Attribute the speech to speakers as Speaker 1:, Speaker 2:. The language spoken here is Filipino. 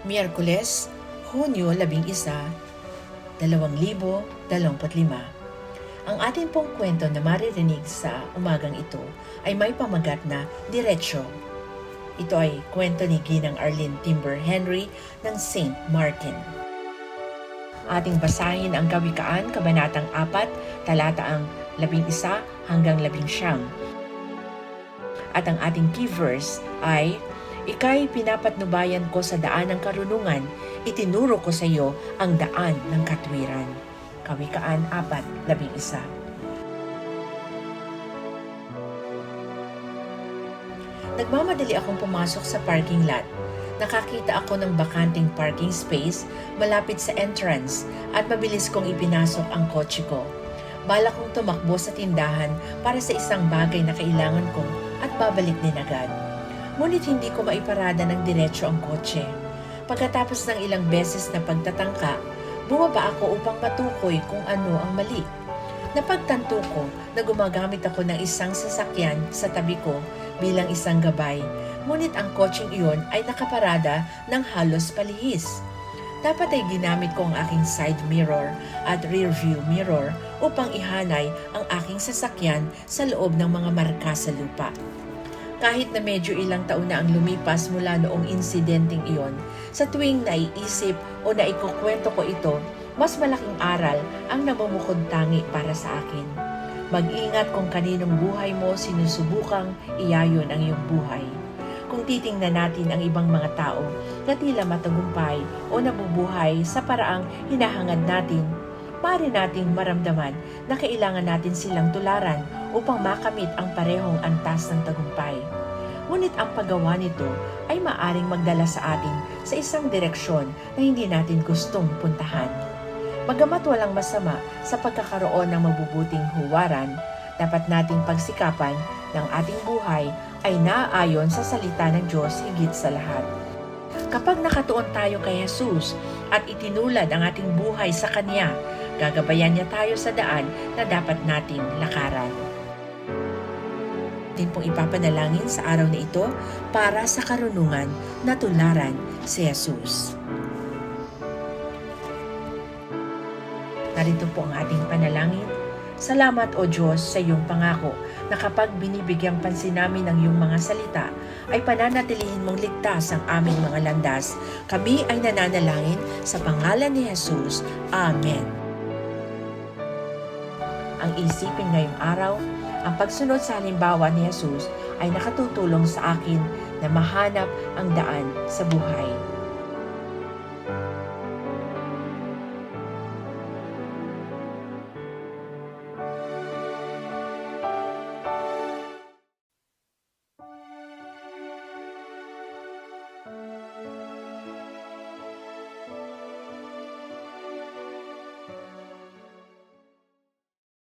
Speaker 1: Miyerkules, Hunyo 11, 2025. Ang ating pong kwento na maririnig sa umagang ito ay may pamagat na diretsyo. Ito ay kwento ni Ginang Arlene Timber Henry ng St. Martin. Ating basahin ang Kawikaan, Kabanatang 4, talataang 11 hanggang 19. At ang ating key verse ay, "Ika'y pinapatnubayan ko sa daan ng karunungan, itinuro ko sa iyo ang daan ng katwiran." Kawikaan 4:11. Nagmamadali akong pumasok sa parking lot. Nakakita ako ng bakanting parking space malapit sa entrance at mabilis kong ipinasok ang kotse ko. Balak kong tumakbo sa tindahan para sa isang bagay na kailangan ko at babalik din agad. Ngunit hindi ko maiparada ng diretso ang kotse. Pagkatapos ng ilang beses na pagtatangka, bumaba ako upang matukoy kung ano ang mali. Napagtanto ko na gumagamit ako ng isang sasakyan sa tabi ko bilang isang gabay, ngunit ang kotseng iyon ay nakaparada ng halos palihis. Dapat ay ginamit ko ang aking side mirror at rear view mirror upang ihanay ang aking sasakyan sa loob ng mga marka sa lupa. Kahit na medyo ilang taon na ang lumipas mula noong insidenteng iyon, sa tuwing naiisip o naikukwento ko ito, mas malaking aral ang namumukod-tangi para sa akin. Mag-ingat kung kaninong buhay mo sinusubukang iayon ang iyong buhay. Kung titingnan natin ang ibang mga tao na tila matagumpay o nabubuhay sa paraang hinahangad natin, maaari nating maramdaman na kailangan natin silang tularan upang makamit ang parehong antas ng tagumpay. Ngunit ang paggawa nito ay maaaring magdala sa atin sa isang direksyon na hindi natin gustong puntahan. Bagamat walang masama sa pagkakaroon ng mabubuting huwaran, dapat nating pagsikapan ng ating buhay ay naaayon sa salita ng Diyos higit sa lahat. Kapag nakatuon tayo kay Jesus at itinulad ang ating buhay sa Kanya, gagabayan niya tayo sa daan na dapat nating lakaran. Din pong ipapanalangin sa araw na ito para sa karunungan na tularan si Jesus. Narito po ang ating panalangin. Salamat o Diyos sa iyong pangako na kapag binibigyang pansin namin ang iyong mga salita, ay pananatilihin mong ligtas ang aming mga landas. Kami ay nananalangin sa pangalan ni Jesus. Amen. Ang isipin ngayong araw, ang pagsunod sa halimbawa ni Jesus ay nakatutulong sa akin na mahanap ang daan sa buhay.